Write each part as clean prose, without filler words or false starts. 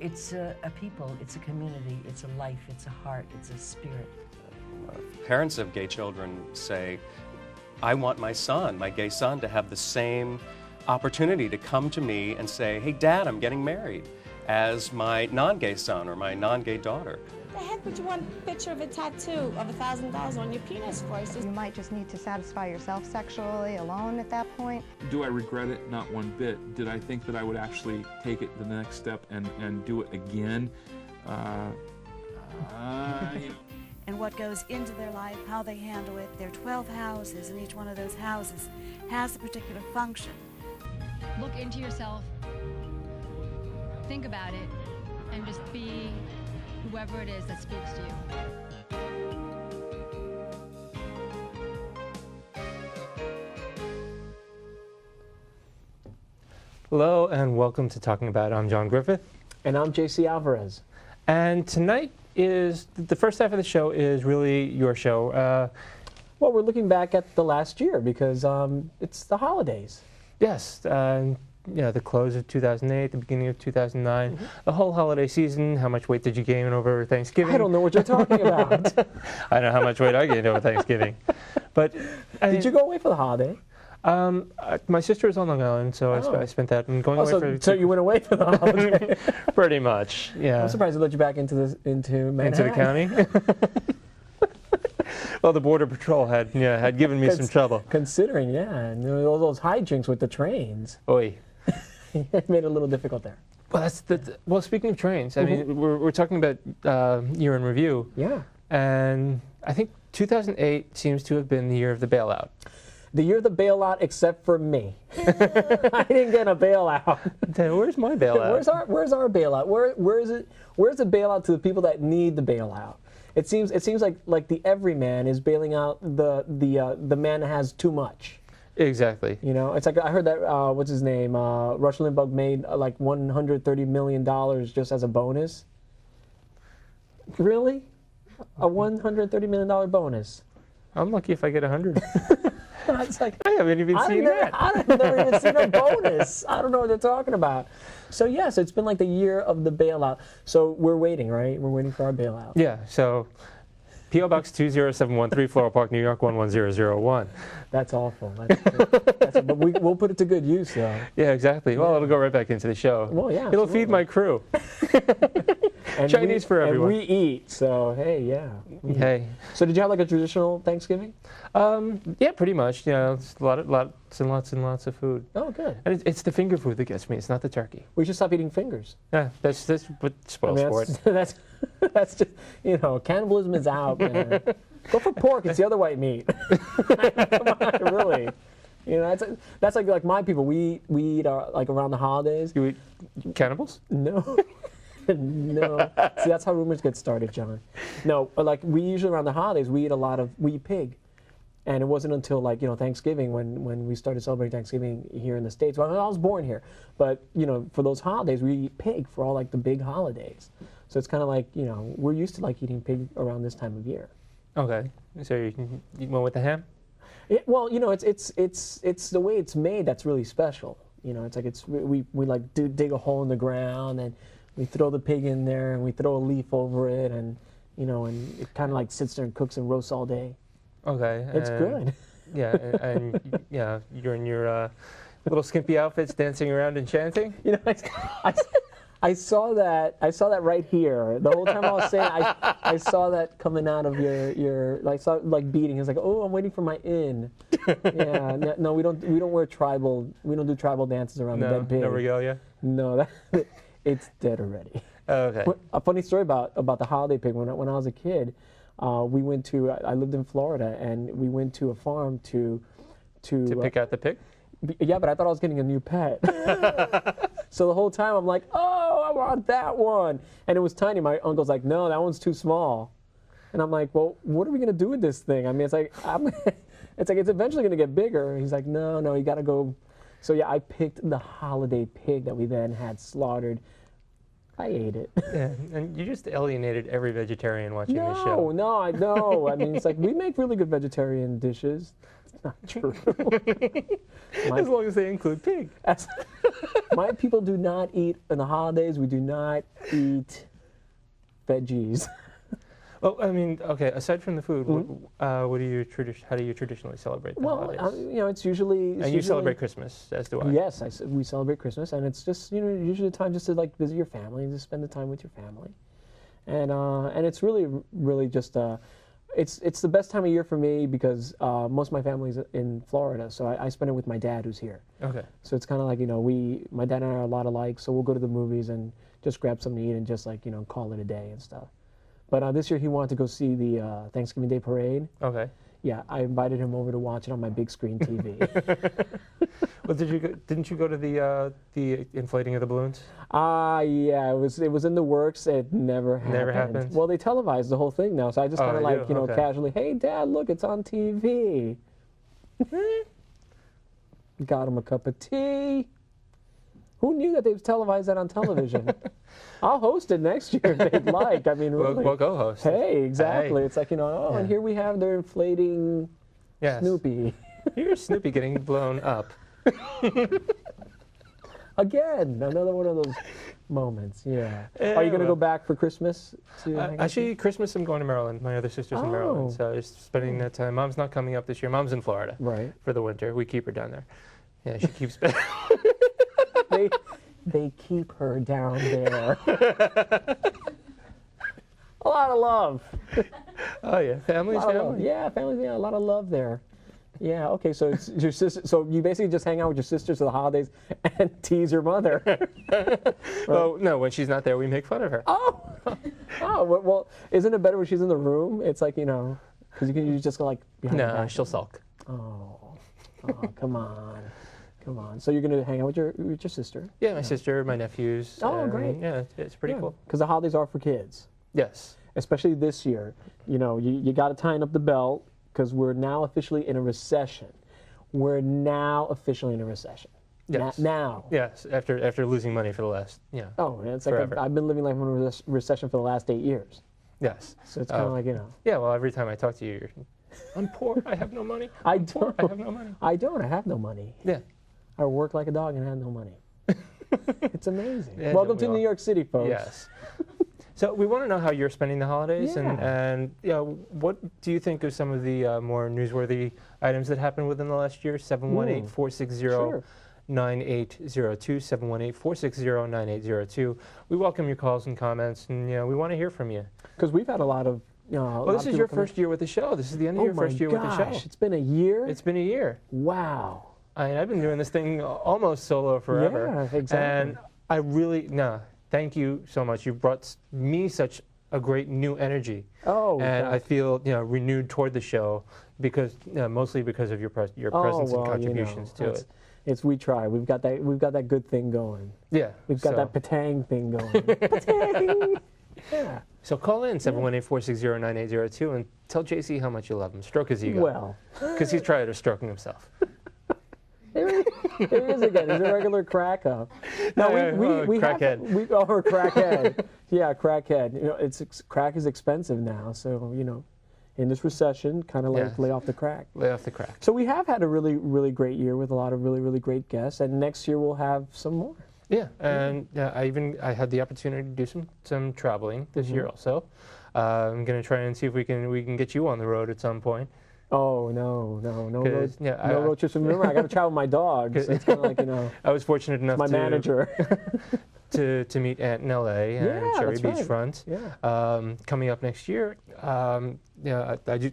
It's a people, it's a community, it's a life, it's a heart, it's a spirit. Parents of gay children say, I want my son, my gay son, to have the same opportunity to come to me and say, hey, Dad, I'm getting married, as my non-gay son or my non-gay daughter. The heck would you want a picture of a tattoo of $1,000 on your penis for? You might just need to satisfy yourself sexually alone at that point. Do I regret it? Not one bit. Did I think that I would actually take it the next step and do it again? You know. And what goes into their life, how they handle it. There are 12 houses, and each one of those houses has a particular function. Look into yourself, think about it, and just be whoever it is that speaks to you. Hello and welcome to Talking About. I'm Jon Griffith. And I'm JC Alvarez. And tonight is, the first half of the show is really your show. Well, we're looking back at the last year because it's the holidays. Yes, you know, the close of 2008, the beginning of 2009, the whole holiday season. How much weight did you gain over Thanksgiving? I don't know what you're talking about. I know how much weight I gained over Thanksgiving. But did you go away for the holiday? My sister was on Long Island, so I spent that and going away for. So you went away for the holiday? Pretty much, yeah. I'm surprised they let you back into Manhattan. Into the county. Well, the Border Patrol had given me some trouble. Considering, and all those hijinks with the trains. Oy. It made it a little difficult there. Well, well, speaking of trains, I mean, we're talking about year in review. Yeah. And I think 2008 seems to have been the year of the bailout. The year of the bailout, except for me. I didn't get a bailout. Where's my bailout? Where's our bailout? Where is it? Where's the bailout to the people that need the bailout? It seems like the everyman is bailing out the man that has too much. Exactly. You know, it's like I heard that what's his name? Rush Limbaugh made like $130 million just as a bonus. Really? A $130 million bonus? I'm lucky if I get 100. It's like, I haven't even seen that. I've never even seen a bonus. I don't know what they're talking about. So yes, it's been like the year of the bailout. So we're waiting, right? We're waiting for our bailout. Yeah. So P.O. Box 20713, Floral Park, New York 11001. That's awful. But we'll put it to good use, though. Yeah, exactly. Well, it'll go right back into the show. Well, yeah. It'll feed my crew. And Chinese for everyone. And we eat, so hey, yeah. Hey. So did you have like a traditional Thanksgiving? Yeah, pretty much. You know, it's lots and lots of food. Oh, good. And it's the finger food that gets me. It's not the turkey. We should stop eating fingers. Yeah, that's what spoils sport. That's just, you know, cannibalism is out, man. Go for pork. It's the other white meat. Come on, really. You know, that's like my people. We eat like around the holidays. You eat cannibals? No. No. See, that's how rumors get started, John. No, but like we usually around the holidays we eat pig. And it wasn't until like, you know, Thanksgiving when we started celebrating Thanksgiving here in the States. Well, I was born here, but you know, for those holidays we eat pig for all like the big holidays. So it's kind of like, you know, we're used to like eating pig around this time of year. Okay. So you went with the ham? Well, you know, it's the way it's made that's really special. You know, it's like we like dig a hole in the ground and we throw the pig in there and we throw a leaf over it and, you know, and it kind of like sits there and cooks and roasts all day. Okay. It's good. Yeah, and yeah, you're in your little skimpy outfits dancing around and chanting? You know, I saw that right here. The whole time I was saying, I saw that coming out of your like, saw like beating. It's like, oh, I'm waiting for my in. Yeah, no, we don't do tribal dances around the dead pig. No regalia? No, it's dead already. Okay. A funny story about the holiday pig. When I was a kid, I lived in Florida, and we went to a farm to pick out the pig? Yeah, but I thought I was getting a new pet. So the whole time I'm like, oh, I want that one. And it was tiny. My uncle's like, no, that one's too small. And I'm like, well, what are we going to do with this thing? I mean, it's eventually going to get bigger. And he's like, no, you got to go. So yeah, I picked the holiday pig that we then had slaughtered. I ate it. Yeah, and you just alienated every vegetarian watching this show. No, I know. I mean, it's like we make really good vegetarian dishes. That's not true. As long as they include pig. My people do not eat, in the holidays, we do not eat veggies. Well, I mean, okay. Aside from the food, what do you how do you traditionally celebrate the holidays? You know, it's usually. And you celebrate Christmas, as do I. Yes, we celebrate Christmas, and it's just usually a time just to like visit your family and just spend the time with your family, and it's really just it's the best time of year for me because most of my family's in Florida, so I spend it with my dad who's here. Okay. So it's kind of like my dad and I are a lot alike, so we'll go to the movies and just grab something to eat and just like call it a day and stuff. But this year he wanted to go see the Thanksgiving Day Parade. Okay. Yeah, I invited him over to watch it on my big screen TV. Well, didn't you go to the inflating of the balloons? Yeah, it was in the works. It never happened. Never happened. Well, they televised the whole thing now, so I just kind of like okay. casually, hey Dad, look, it's on TV. Got him a cup of tea. Who knew that they'd televise that on television? I'll host it next year if they'd like. I mean, really. We'll go host. Hey, exactly. Hey. It's like, and here we have their inflating Snoopy. Here's Snoopy getting blown up. Again, another one of those moments, yeah. Are you going to go back for Christmas? Actually, Christmas I'm going to Maryland. My other sister's in Maryland, so just spending that time. Mom's not coming up this year. Mom's in Florida for the winter. We keep her down there. Yeah, she keeps... They keep her down there. A lot of love. Oh yeah, family's family. Yeah, family's a lot of love there. Yeah, okay, so it's your sister. So you basically just hang out with your sisters for the holidays and tease your mother. Right? Well, no, when she's not there, we make fun of her. Oh, well, isn't it better when she's in the room? It's like because you just go like behind her back. She'll sulk. Oh, come on. Come on. So you're going to hang out with your sister? Yeah, my sister, my nephews. Oh, great. Yeah, it's pretty cool. Because the holidays are for kids. Yes. Especially this year. You got to tighten up the belt because we're now officially in a recession. We're now officially in a recession. Yes. Now. Yes, after losing money for the last, Oh, it's like I've been living like in a recession for the last 8 years. Yes. So it's kind of like, Yeah, well, every time I talk to you, I'm poor. I have no money. I have no money. I don't. I have no money. Yeah. I work like a dog and have no money. It's amazing. Yeah, Welcome to New York City, folks. Yes. So we want to know how you're spending the holidays, and what do you think of some of the more newsworthy items that happened within the last year? 718-460-9802, 718-460-9802. We welcome your calls and comments, and we want to hear from you. Because we've had a lot of well, this is your first year with the show. This is the end of your first year with the show. It's been a year? It's been a year. Wow. I've been doing this thing almost solo forever. Yeah, exactly. And I really, thank you so much. You brought me such a great new energy. Oh, and I feel renewed toward the show because mostly because of your presence and contributions to it. We try. We've got that good thing going. Yeah. We've got that patang thing going. Patang. Yeah. So call in 718-460-9802 and tell JC how much you love him. Stroke his ego. Well, because he's tired of stroking himself. There he is again. He's a regular crack up. No, we crackhead. Or crackhead. Yeah, crackhead. Crack is expensive now, so in this recession, kind of like lay off the crack. Lay off the crack. So we have had a really, really great year with a lot of really, really great guests, and next year we'll have some more. Yeah, and I had the opportunity to do some traveling this year also. I'm gonna try and see if we can get you on the road at some point. Oh no road trips. Remember, I got to travel with my dog. So it's kind of like I was fortunate enough my manager to meet Aunt in L.A. and Cherry Beachfront. Yeah. Coming up next year. I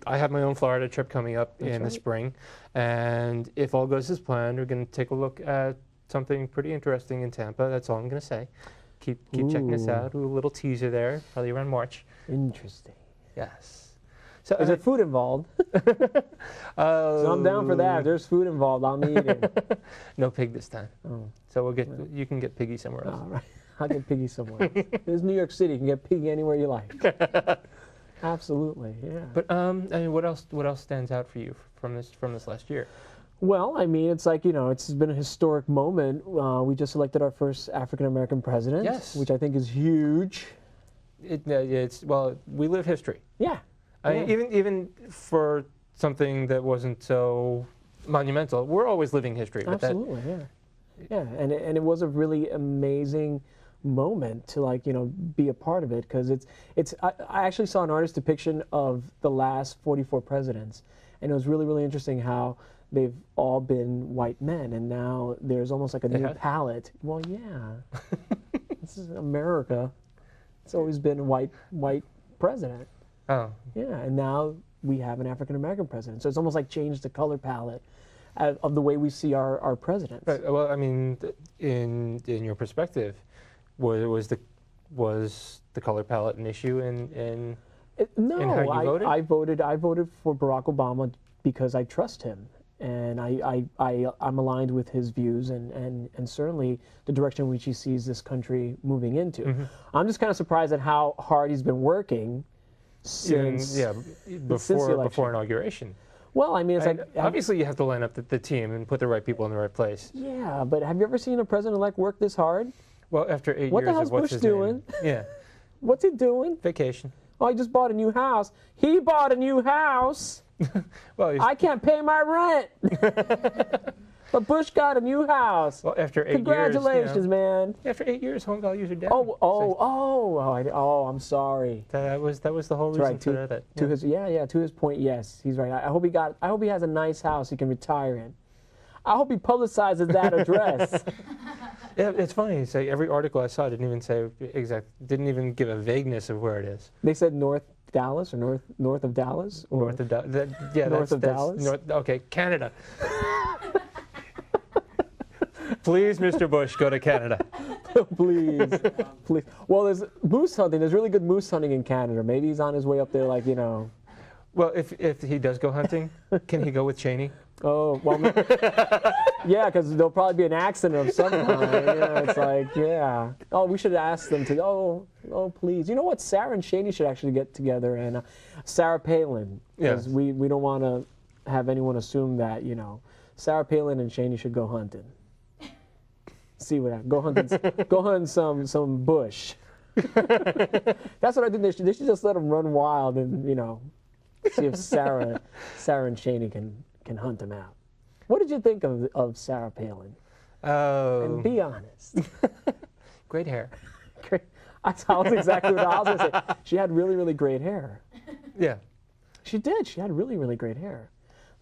have my own Florida trip coming up in the spring, and if all goes as planned, we're going to take a look at something pretty interesting in Tampa. That's all I'm going to say. Keep checking us out. A little teaser there, probably around March. Interesting. Yes. So is there food involved? So I'm down for that. If there's food involved, I'm eating. No pig this time. Oh. So you can get piggy somewhere else. All right. I'll get piggy somewhere else. This is New York City. You can get piggy anywhere you like. Absolutely, yeah. But I mean, what else stands out for you from this last year? Well, I mean, it's like, it's been a historic moment. We just elected our first African-American president, which I think is huge. We live history. Yeah. Even for something that wasn't so monumental. We're always living history. But Absolutely, yeah. And it was a really amazing moment to, like, you know, be a part of it, because I actually saw an artist depiction of the last 44 presidents, and it was really, really interesting how they've all been white men, and now there's almost like a new palette. Well, yeah. This is America. It's always been white president. Oh. Yeah, and now we have an African American president. So it's almost like changed the color palette of the way we see our presidents. Right. Well, I mean, in your perspective, was the color palette an issue in how you voted? I voted for Barack Obama because I trust him, and I'm aligned with his views and certainly the direction in which he sees this country moving into. Mm-hmm. I'm just kind of surprised at how hard he's been working since before inauguration. Well, I mean, it's like obviously you have to line up the team and put the right people in the right place. Yeah, but have you ever seen a president-elect work this hard? Well, after 8 What years the hell's of what's Bush his doing? name? Yeah. What's he doing? Vacation. Oh, he just bought a new house. He bought a new house. Well, I can't pay my rent. But Bush got a new house. Well, after 8 years. Congratulations, man. After 8 years, home values are down. I'm sorry. That was the whole reason right. for that. To his point, yes, he's right. I hope he has a nice house he can retire in. I hope he publicizes that address. Yeah, it's funny. It's like every article I saw didn't even say didn't even give a vagueness of where it is. They said North Dallas or north of Dallas? Or north of Dallas. North of Dallas? Okay, Canada. Please, Mr. Bush, go to Canada. Please. Well, there's moose hunting. There's really good moose hunting in Canada. Maybe he's on his way up there, like, you know. Well, if he does go hunting, can he go with Cheney? Oh, well, yeah, because there'll probably be an accident of some kind. It's like, yeah. Oh, we should ask them to, oh, please. You know what? Sarah and Cheney should actually get together, and Sarah Palin. Because we don't want to have anyone assume that, you know, Sarah Palin and Cheney should go hunting. See what happens. Go hunting some bush. That's what I think they should just let them run wild and, you know, see if Sarah and Cheney can hunt them out. What did you think of Sarah Palin? And be honest. Great hair. Great. That's exactly what I was going to say. She had really, really great hair. Yeah. She did. She had really, really great hair.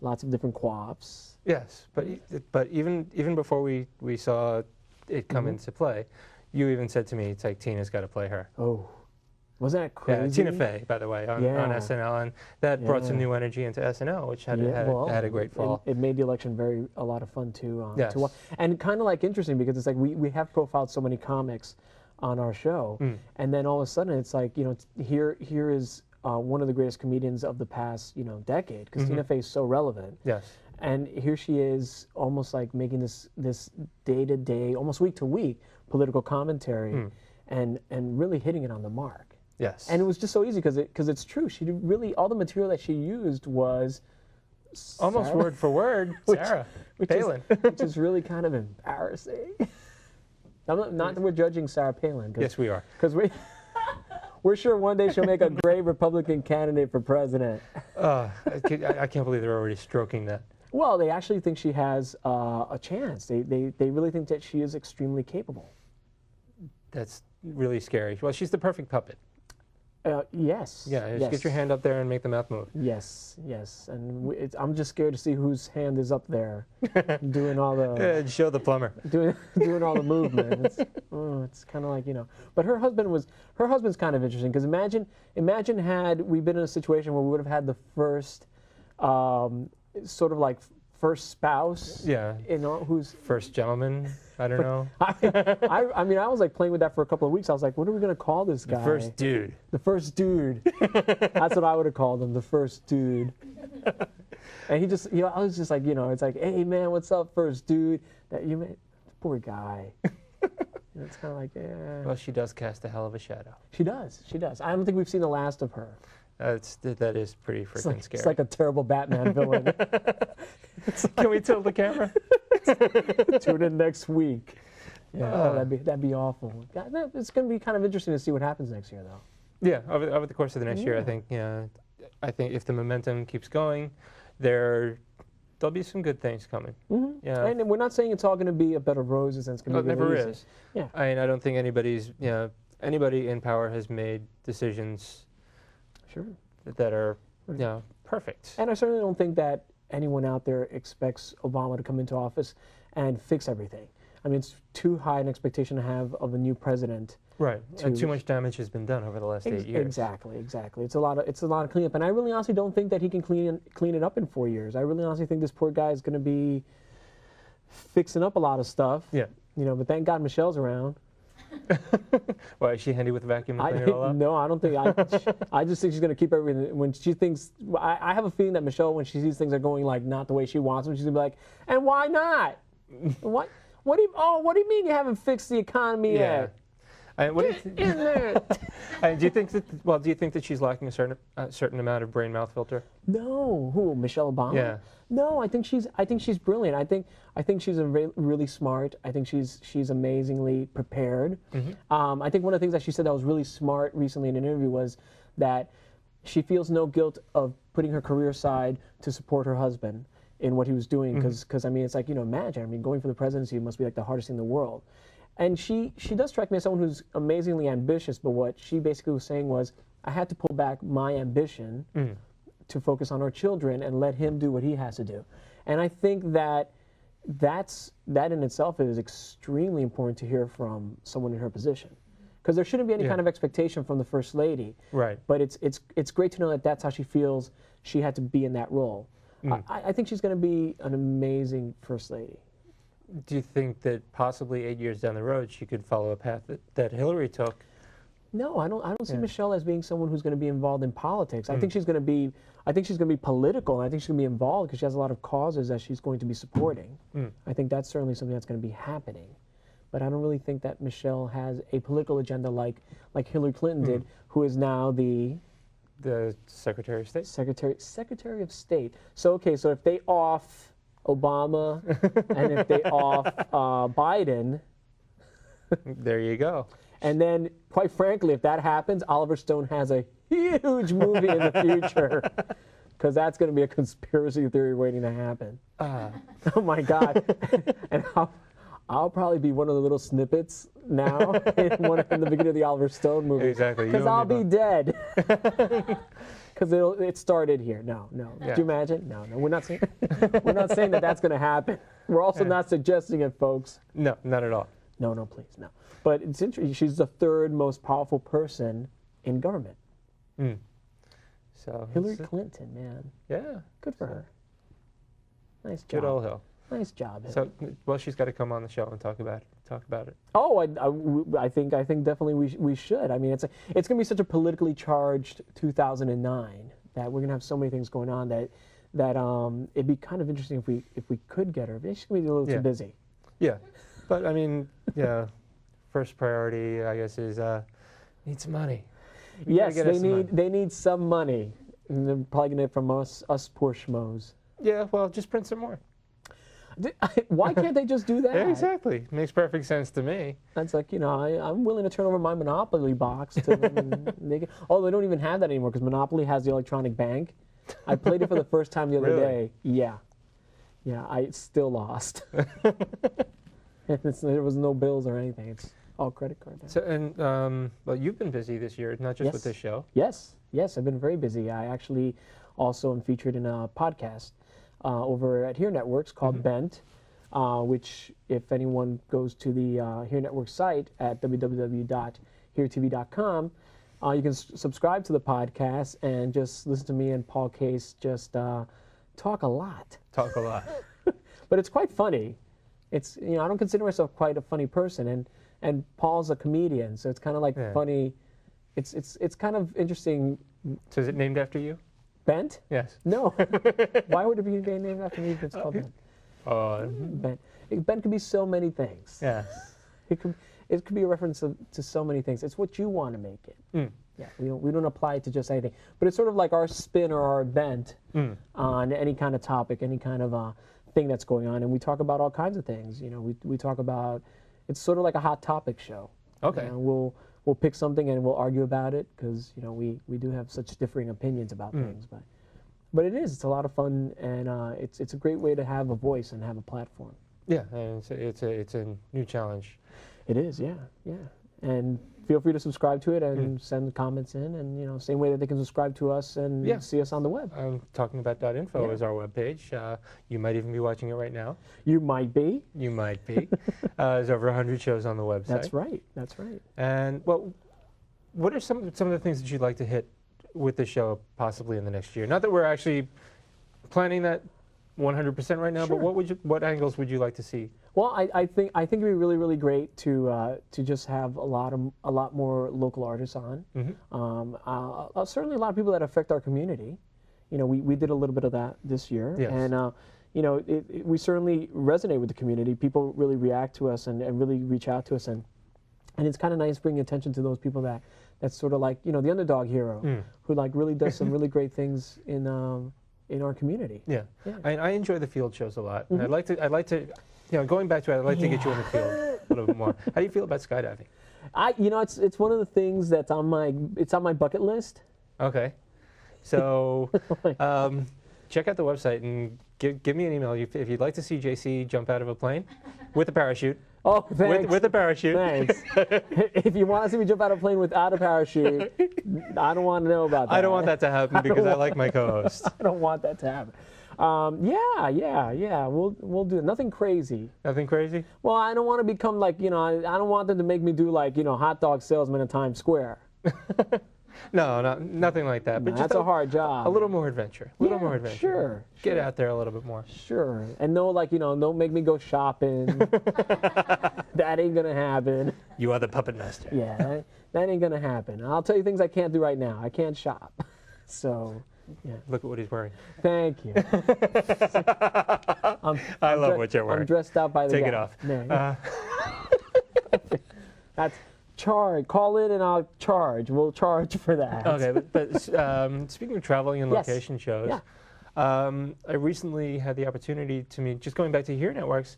Lots of different coiffs. Yes, but even before we saw it come into play, you even said to me, it's like Tina's got to play her. Oh. Wasn't that crazy? Yeah, Tina Fey, by the way, on SNL, and that brought some new energy into SNL, which had a great fall. It made the election a lot of fun to watch, and kind of like interesting because it's like we have profiled so many comics on our show, and then all of a sudden it's like, you know, here is one of the greatest comedians of the past, you know, decade, because Tina Fey is so relevant. Yes. And here she is, almost like making this day-to-day, almost week-to-week political commentary, and really hitting it on the mark. Yes. And it was just so easy because it's true. She did really, all the material that she used was almost Sarah, word for word, Sarah Palin. which is really kind of embarrassing. Not that we're judging Sarah Palin. Yes, we are. Because we're sure one day she'll make a great Republican candidate for president. I can't believe they're already stroking that. Well, they actually think she has a chance. They really think that she is extremely capable. That's really scary. Well, she's the perfect puppet. Yes. Yeah, just get your hand up there and make the mouth move. Yes. And I'm just scared to see whose hand is up there, doing all the. Show the plumber. Doing all the movement. It's kind of like, you know. But her husband's kind of interesting because imagine had we been in a situation where we would have had the first, sort of like first spouse. Yeah. You know, who's first gentleman. I don't know. I mean, I was like playing with that for a couple of weeks. I was like, what are we going to call this guy? The first dude. The first dude. That's what I would have called him, the first dude. And he just, you know, I was just like, you know, it's like, hey, man, what's up, first dude? Poor guy. It's kind of like, yeah. Well, she does cast a hell of a shadow. She does. I don't think we've seen the last of her. That is pretty freaking scary. It's like a terrible Batman villain. Can we tilt the camera? Tune in next week. Yeah, that'd be awful. It's going to be kind of interesting to see what happens next year, though. Yeah, over the course of the next year, I think if the momentum keeps going, there'll be some good things coming. Mm-hmm. Yeah. And we're not saying it's all going to be a bed of roses and it's going to be It never really easy. is. Yeah. I mean, I don't think anybody in power has made decisions Sure. that are, perfect. And I certainly don't think that anyone out there expects Obama to come into office and fix everything. I mean, it's too high an expectation to have of a new president. Right. Too much damage has been done over the last 8 years. Exactly. It's a lot of cleanup, and I really honestly don't think that he can clean it up in 4 years. I really honestly think this poor guy is going to be fixing up a lot of stuff. Yeah. But thank God Michelle's around. Why, is she handy with the vacuum to clean it all up? No, I don't think. I just think she's going to keep everything. When she thinks, I have a feeling that Michelle, when she sees things are going like not the way she wants them, she's going to be like, and why not? What do you mean you haven't fixed the economy yet? And what do you think that she's lacking a certain amount of brain-mouth filter? No, who? Michelle Obama? Yeah. No, I think she's brilliant. I think she's really smart. I think she's amazingly prepared. Mm-hmm. I think one of the things that she said that was really smart recently in an interview was that she feels no guilt of putting her career aside to support her husband in what he was doing. Because I mean, it's like, imagine, I mean, going for the presidency must be like the hardest thing in the world. And she does strike me as someone who's amazingly ambitious, but what she basically was saying was, I had to pull back my ambition to focus on our children and let him do what he has to do. And I think that in itself is extremely important to hear from someone in her position. Because there shouldn't be any kind of expectation from the First Lady. Right. But it's great to know that that's how she feels she had to be in that role. I think she's going to be an amazing First Lady. Do you think that possibly 8 years down the road she could follow a path that Hillary took? No, I don't see Michelle as being someone who's going to be involved in politics. I think she's going to be political, and I think she's going to be involved because she has a lot of causes that she's going to be supporting. I think that's certainly something that's going to be happening. But I don't really think that Michelle has a political agenda like Hillary Clinton did, who is now the Secretary of State. Secretary of State. So if they off Obama and if they off Biden, there you go. And then, quite frankly, if that happens, Oliver Stone has a huge movie in the future, because that's going to be a conspiracy theory waiting to happen. Oh my God! And I'll probably be one of the little snippets now in the beginning of the Oliver Stone movie. Exactly. Because I'll be dead. Because it started here. No. Yeah. Could you imagine? No. We're not saying that that's going to happen. We're also not suggesting it, folks. No, not at all. No, please, no. But it's interesting. She's the third most powerful person in government. So Hillary Clinton, man. Yeah. Good for her. Nice job. Good old Hill. Nice job, Hill. So, well, she's got to come on the show and talk about it. Oh, I think definitely we should. I mean, it's going to be such a politically charged 2009 that we're going to have so many things going on that it'd be kind of interesting if we could get her. She's going to be a little too busy. Yeah, but I mean, first priority, I guess, is needs money. Yes, they need some money. And they're probably going to get from us poor schmoes. Yeah, well, just print some more. Why can't they just do that? Exactly. Makes perfect sense to me. That's like, I'm willing to turn over my Monopoly box to them. And they don't even have that anymore because Monopoly has the electronic bank. I played it for the first time the other day. Yeah, I still lost. There was no bills or anything. It's all credit card. So, and well, you've been busy this year, not just with this show. Yes, I've been very busy. I actually also am featured in a podcast over at Here Networks called Bent, which, if anyone goes to the Here Network site at www.heretv.com, you can subscribe to the podcast and just listen to me and Paul Case just talk a lot. But it's quite funny. It's I don't consider myself quite a funny person, and Paul's a comedian, so it's kind of like funny. It's kind of interesting. So is it named after you? Bent? Yes. No. Why would it be named after me if it's called Bent? Bent. Bent could be so many things. Yes. It could be a reference to so many things. It's what you want to make it. Yeah. We don't apply it to just anything. But it's sort of like our spin or our bent on any kind of topic, any kind of thing that's going on, and we talk about all kinds of things. We talk about. It's sort of like a hot topic show. Okay. We'll pick something and we'll argue about it because we do have such differing opinions about things, but it is. It's a lot of fun, and it's a great way to have a voice and have a platform. Yeah, and it's a new challenge. It is, yeah. And feel free to subscribe to it and send comments in, and same way that they can subscribe to us and see us on the web. Talking about .info is our webpage. You might even be watching it right now. You might be. You might be. There's over 100 shows on the website. That's right. That's right. And well, what are some of the things that you'd like to hit with the show possibly in the next year? Not that we're actually planning that 100% right now, Sure. but what angles would you like to see? Well, I think it'd be really, really great to just have a lot more local artists on. Certainly a lot of people that affect our community. We did a little bit of that this year, and we certainly resonate with the community. People really react to us and really reach out to us, and it's kind of nice bringing attention to those people that's sort of like the underdog hero who like really does some really great things in our community. Yeah. I enjoy the field shows a lot. And I'd like to. Going back to it, I'd like to get you in the field a little bit more. How do you feel about skydiving? It's one of the things that's on my bucket list. Okay, so check out the website and give me an email if you'd like to see JC jump out of a plane with a parachute. Oh, thanks. With a parachute. Thanks. If you want to see me jump out of a plane without a parachute, I don't want to know about that. I don't want that to happen because I like my co-host. I don't want that to happen. Yeah. We'll do it. Nothing crazy. Nothing crazy? Well, I don't want to become like, I don't want them to make me do like, hot dog salesman in Times Square. No, nothing like that. No, but that's a hard job. A little more adventure. A little more adventure. Sure. Get out there a little bit more. Sure. And don't make me go shopping. That ain't gonna happen. You are the puppet master. Yeah, that ain't gonna happen. I'll tell you things I can't do right now. I can't shop. So. Yeah. Look at what he's wearing. Thank you. I love what you're wearing. I'm dressed out by the Take guy. it off. No. That's charge. Call in and I'll charge. We'll charge for that. Okay, but speaking of traveling and location shows, I recently had the opportunity to meet, just going back to Here Networks,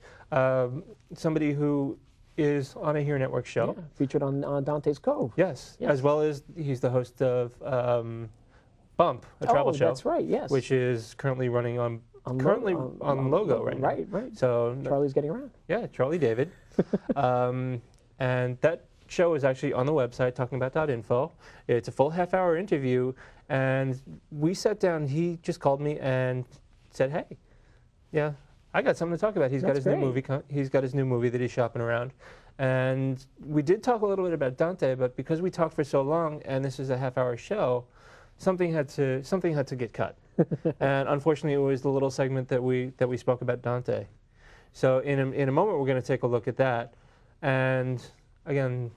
somebody who is on a Here Network show. Yeah, featured on Dante's Cove. Yes, as well as he's the host of Bump, a travel show. That's right, yes. Which is currently running on Logo right now. Right. So Charlie's getting around. Yeah, Charlie David. And that show is actually on the website, talking about .info. It's a full half-hour interview, and we sat down. He just called me and said, "Hey, yeah, I got something to talk about." He's got his new movie. He's got his new movie that he's shopping around, and we did talk a little bit about Dante. But because we talked for so long, and this is a half-hour show, something had to get cut. And unfortunately, it was the little segment that we spoke about Dante. So in a moment, we're going to take a look at that. And again,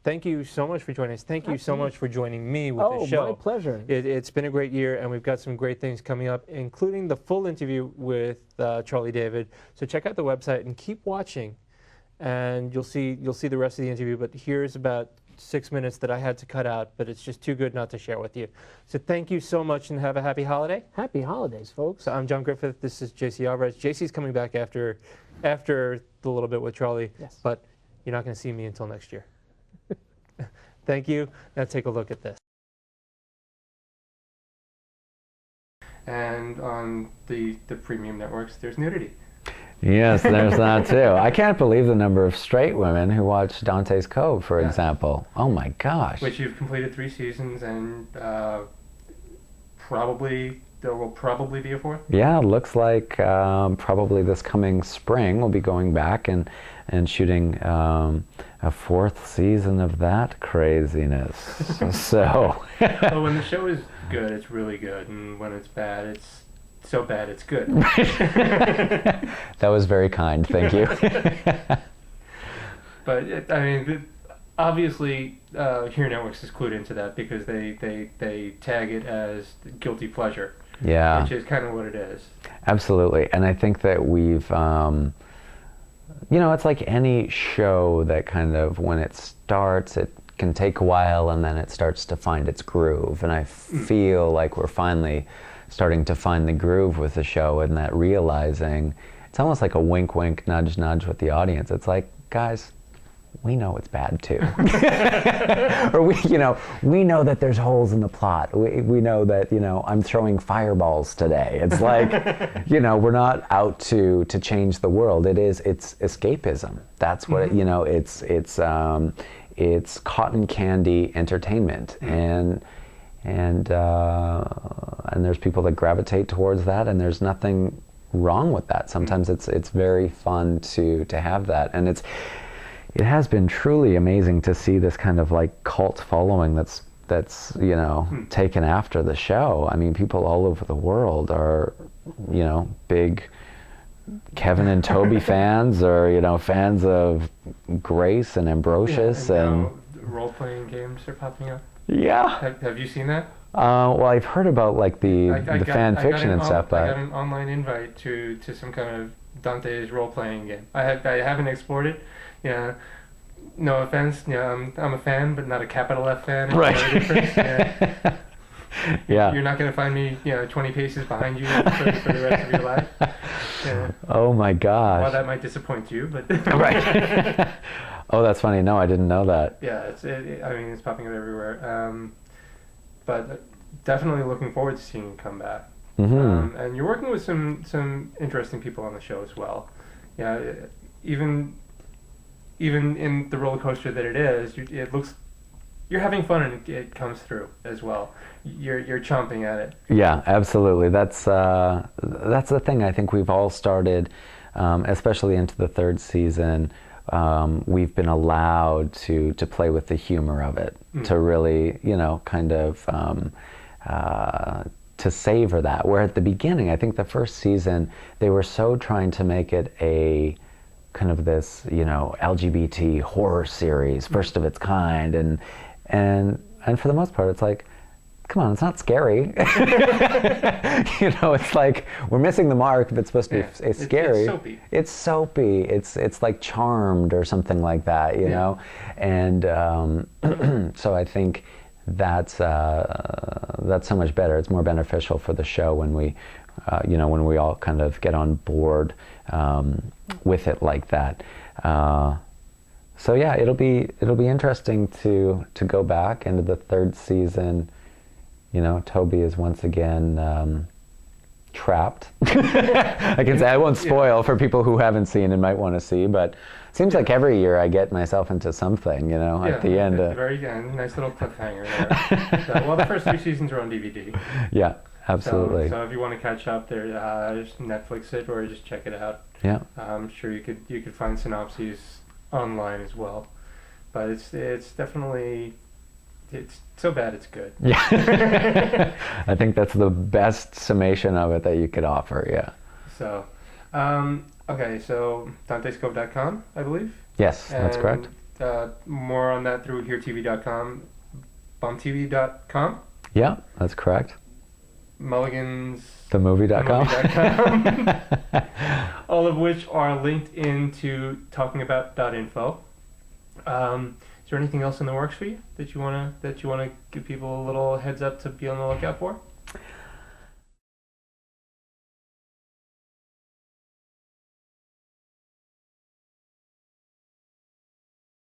thank you so much for joining us. Thank you so much for joining me with this show. Oh, my pleasure. It's been a great year, and we've got some great things coming up, including the full interview with Charlie David. So check out the website and keep watching, and you'll see the rest of the interview. But here's about 6 minutes that I had to cut out, but it's just too good not to share with you. So thank you so much, and have a happy holiday. Happy holidays, folks. So I'm Jon Griffith. This is JC Alvarez. JC's coming back after the little bit with Charlie, but you're not going to see me until next year. Thank you. Now take a look at this. And on the premium networks, there's nudity. Yes, there's that too. I can't believe the number of straight women who watch Dante's Cove, for example. Oh my gosh. Which you've completed 3 seasons, and there will probably be a 4th? Yeah, looks like probably this coming spring we'll be going back and shooting a 4th season of that craziness. So. Well, when the show is good, it's really good, and when it's bad, it's so bad it's good. That was very kind, thank you. But obviously, Here Networks is clued into that because they tag it as guilty pleasure. Yeah. Which is kind of what it is. Absolutely, and I think that we've, it's like any show that kind of, when it starts, it can take a while and then it starts to find its groove, and I feel like we're finally starting to find the groove with the show, and that realizing, it's almost like a wink wink, nudge nudge with the audience. It's like, guys, we know it's bad too. Or we know that there's holes in the plot. We know that, I'm throwing fireballs today. It's like, we're not out to change the world. It's escapism. That's what, it's cotton candy entertainment. And there's people that gravitate towards that, and there's nothing wrong with that. Sometimes it's very fun to have that, and it has been truly amazing to see this kind of like cult following that's taken after the show. I mean, people all over the world are big Kevin and Toby fans, or fans of Grace and Ambrosius, and role-playing games are popping up. Yeah. Have you seen that? Well, I've heard about like the fan fiction and stuff, but I got an online invite to some kind of Dante's role-playing game. I haven't explored it. Yeah. No offense. Yeah, I'm a fan, but not a capital F fan. It's right. very different. Yeah. Yeah. You're not going to find me, 20 paces behind you for the rest of your life. Yeah. Oh my gosh. Well, that might disappoint you, but. Right. Oh, that's funny. No, I didn't know that. Yeah, it's popping up everywhere. But definitely looking forward to seeing it come back. Mm-hmm. And you're working with some interesting people on the show as well. Yeah, even in the roller coaster that it is, it looks you're having fun, and it comes through as well. You're chomping at it. Yeah, absolutely. That's the thing. I think we've all started, especially into the third season. We've been allowed to play with the humor of it, to really, kind of to savor that. Where at the beginning, I think the first season, they were so trying to make it a kind of this, LGBT horror series, first of its kind, and for the most part, it's like, come on, it's not scary. It's like we're missing the mark if it's supposed to be scary. It's soapy. It's like Charmed or something like that, you know. And so I think that's so much better. It's more beneficial for the show when we, when we all kind of get on board with it like that. So yeah, it'll be interesting to go back into the third season. Toby is once again trapped. I can say I won't spoil for people who haven't seen and might want to see, but it seems like every year I get myself into something, at the end. At the very end, nice little cliffhanger there. Well, the first 3 seasons are on DVD. Yeah, absolutely. So if you want to catch up there, just Netflix it or just check it out. Yeah. I'm sure you could find synopses online as well, but it's definitely. It's so bad it's good. Yeah. I think that's the best summation of it that you could offer, yeah. So, okay, so dantescove.com, I believe? Yes, that's correct. More on that through heretv.com, bombtv.com? Yeah, that's correct. Mulligans... themovie.com. All of which are linked into talkingabout.info. Is there anything else in the works for you that you wanna give people a little heads up to be on the lookout for?